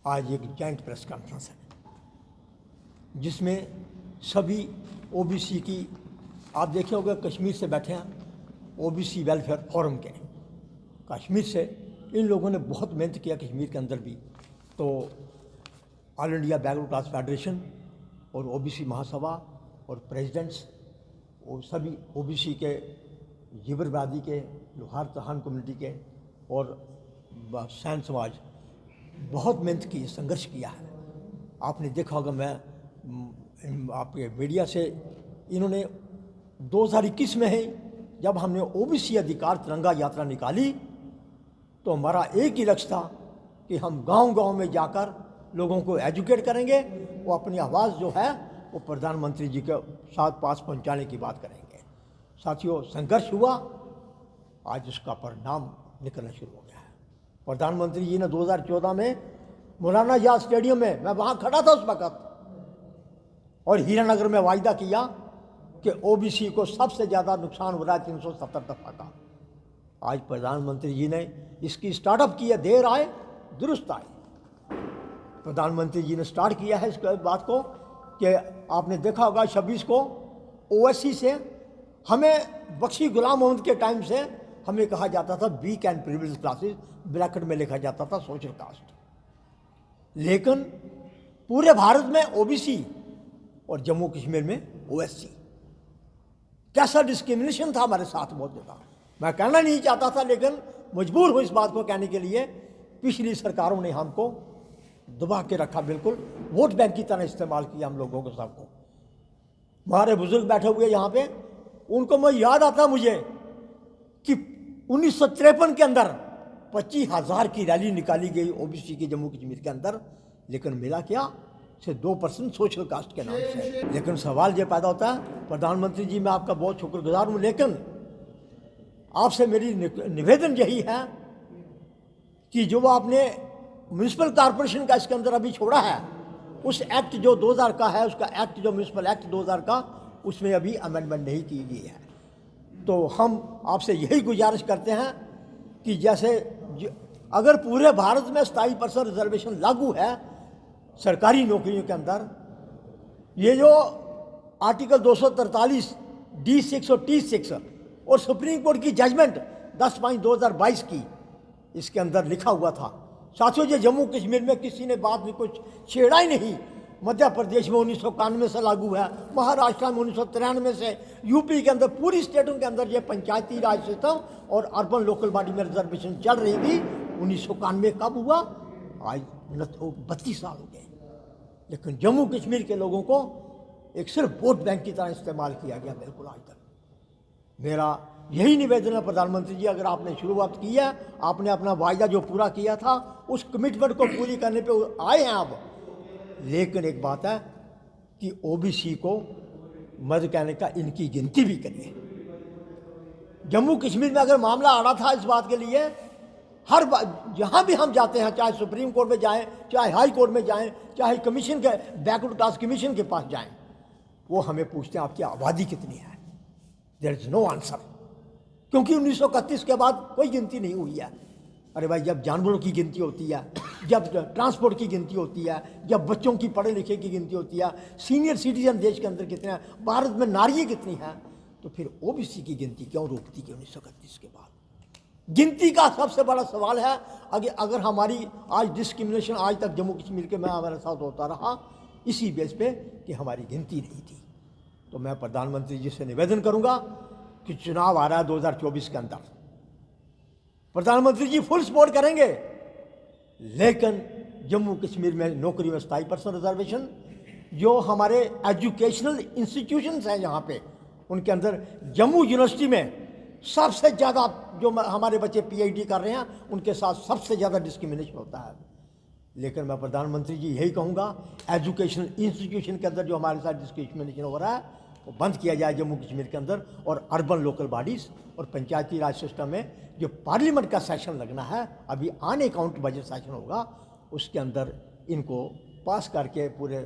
आज एक joint press conference है जिसमें सभी ओबीसी की, आप देखे होंगे कश्मीर से बैठे हैं ओबीसी वेलफेयर फोरम के, कश्मीर से इन लोगों ने बहुत मेहनत किया कश्मीर के अंदर भी। तो all India backward class federation और ओबीसी महासभा और प्रेसिडेंट्स वो सभी ओबीसी के, जिबर बरादरी के, लोहार तहान कम्युनिटी के और सैन समाज बहुत मेहनत की, संघर्ष किया है। आपने देखा होगा, मैं आपके मीडिया से इन्होंने 2021 में है जब हमने ओबीसी अधिकार तिरंगा यात्रा निकाली तो हमारा एक ही लक्ष्य था कि हम गांव-गांव में जाकर लोगों को एजुकेट करेंगे, वो अपनी आवाज़ जो है वो प्रधानमंत्री जी के साथ पास पहुंचाने की बात करेंगे। साथियों, संघर्ष हुआ, आज उसका परिणाम निकलना शुरू हो गया है। प्रधानमंत्री जी ने 2014 में मौलाना आजाद स्टेडियम में, मैं वहाँ खड़ा था उस वक़्त, और हीरानगर में वायदा किया कि ओबीसी को सबसे ज़्यादा नुकसान हो रहा है 370 दफ़ा का। आज प्रधानमंत्री जी ने इसकी स्टार्टअप किया, देर आए दुरुस्त आए। प्रधानमंत्री जी ने स्टार्ट किया है इस बात को कि आपने देखा होगा 26 को ओएससी से हमें बख्शी गुलाम मोहम्मद के टाइम से हमें कहा जाता था weak and privilege classes, bracket में लिखा जाता था सोशल कास्ट। लेकिन पूरे भारत में ओबीसी और जम्मू कश्मीर में ओएससी, कैसा डिस्क्रिमिनेशन था हमारे साथ बहुत ज़्यादा। मैं कहना नहीं चाहता था लेकिन मजबूर हूँ इस बात को कहने के लिए। पिछली सरकारों ने हमको दबा के रखा, बिल्कुल वोट बैंक की तरह इस्तेमाल किया हम लोगों को, सबको। हमारे बुजुर्ग बैठे हुए यहाँ पे, उनको मैं याद आता मुझे कि 1953 के अंदर 25,000 की रैली निकाली गई ओबीसी के जम्मू कश्मीर के अंदर, लेकिन मिला क्या, सिर्फ 2% सोशल कास्ट के नाम से। लेकिन सवाल ये पैदा होता है, प्रधानमंत्री जी मैं आपका बहुत शुक्रगुजार हूँ, लेकिन आपसे मेरी निवेदन यही है कि जो आपने म्यूनसिपल कॉरपोरेशन का इसके अंदर अभी छोड़ा है, उस एक्ट जो 2000 का है, उसका एक्ट जो म्यूनसिपल एक्ट 2000 का, उसमें अभी अमेंडमेंट नहीं की गई है। तो हम आपसे यही गुजारिश करते हैं कि जैसे अगर पूरे भारत में 27% रिजर्वेशन लागू है सरकारी नौकरियों के अंदर, ये जो आर्टिकल 243 D6 और T6 और सुप्रीम कोर्ट की जजमेंट 10/5/2022 की, इसके अंदर लिखा हुआ था। साथियों, ये जम्मू कश्मीर में किसी ने बात में कुछ छेड़ा ही नहीं। मध्य प्रदेश में 1991 से लागू है, महाराष्ट्र में 1993 से, यूपी के अंदर, पूरी स्टेटों के अंदर ये पंचायती राज सिस्टम और अर्बन लोकल बॉडी में रिजर्वेशन चल रही थी। 1991 कब हुआ? आज 32 साल हो गए। लेकिन जम्मू कश्मीर के लोगों को एक सिर्फ वोट बैंक की तरह इस्तेमाल किया गया, बिल्कुल आज तक। मेरा यही निवेदन है प्रधानमंत्री जी, अगर आपने शुरुआत की है, आपने अपना वायदा जो पूरा किया था उस कमिटमेंट को पूरी करने पे आए हैं आप। लेकिन एक बात है कि ओबीसी को मदद करने का इनकी गिनती भी करिए। जम्मू कश्मीर में अगर मामला आ रहा था इस बात के लिए, हर बार जहाँ भी हम जाते हैं, चाहे सुप्रीम कोर्ट में जाएं, चाहे हाई कोर्ट में जाएं, चाहे कमीशन के, बैकवर्ड क्लास कमीशन के पास जाएं, वो हमें पूछते हैं आपकी आबादी कितनी है। देयर इज नो आंसर, क्योंकि 1931 के बाद कोई गिनती नहीं हुई है। अरे भाई, जब जानवरों की गिनती होती है, जब ट्रांसपोर्ट की गिनती होती है, जब बच्चों की पढ़े लिखे की गिनती होती है, सीनियर सिटीजन देश के अंदर कितने हैं, भारत में नारियाँ कितनी हैं, तो फिर ओबीसी की गिनती क्यों रोकती कि 1931 के बाद? गिनती का सबसे बड़ा सवाल है। अगर हमारी आज डिस्क्रिमिनेशन आज तक जम्मू कश्मीर के में हमारे साथ होता रहा इसी बेस पे कि हमारी गिनती नहीं थी। तो मैं प्रधानमंत्री जी से निवेदन करूंगा कि चुनाव आ रहा है 2024 के अंदर, प्रधानमंत्री जी फुल सपोर्ट करेंगे, लेकिन जम्मू कश्मीर में नौकरी में 27% रिजर्वेशन, जो हमारे एजुकेशनल इंस्टीट्यूशंस हैं यहाँ पे, उनके अंदर जम्मू यूनिवर्सिटी में सबसे ज़्यादा जो हमारे बच्चे पीएचडी कर रहे हैं, उनके साथ सबसे ज़्यादा डिस्क्रिमिनेशन होता है। लेकिन मैं प्रधानमंत्री जी यही कहूँगा, एजुकेशनल इंस्टीट्यूशन के अंदर जो हमारे साथ डिस्क्रिमिनेशन हो रहा है वो बंद किया जाए जम्मू कश्मीर के अंदर। और अर्बन लोकल बॉडीज़ और पंचायती राज सिस्टम में जो पार्लियामेंट का सेशन लगना है, अभी अन अकाउंट बजट सेशन होगा, उसके अंदर इनको पास करके पूरे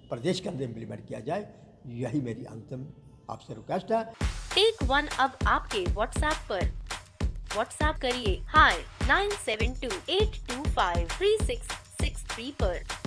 प्रदेश के अंदर इम्प्लीमेंट किया जाए। यही मेरी अंतिम आपसे रिक्वेस्ट है। टेक वन अब आपके व्हाट्सएप पर। व्हाट्सएप करिए हाय 9728253666। 3 पर।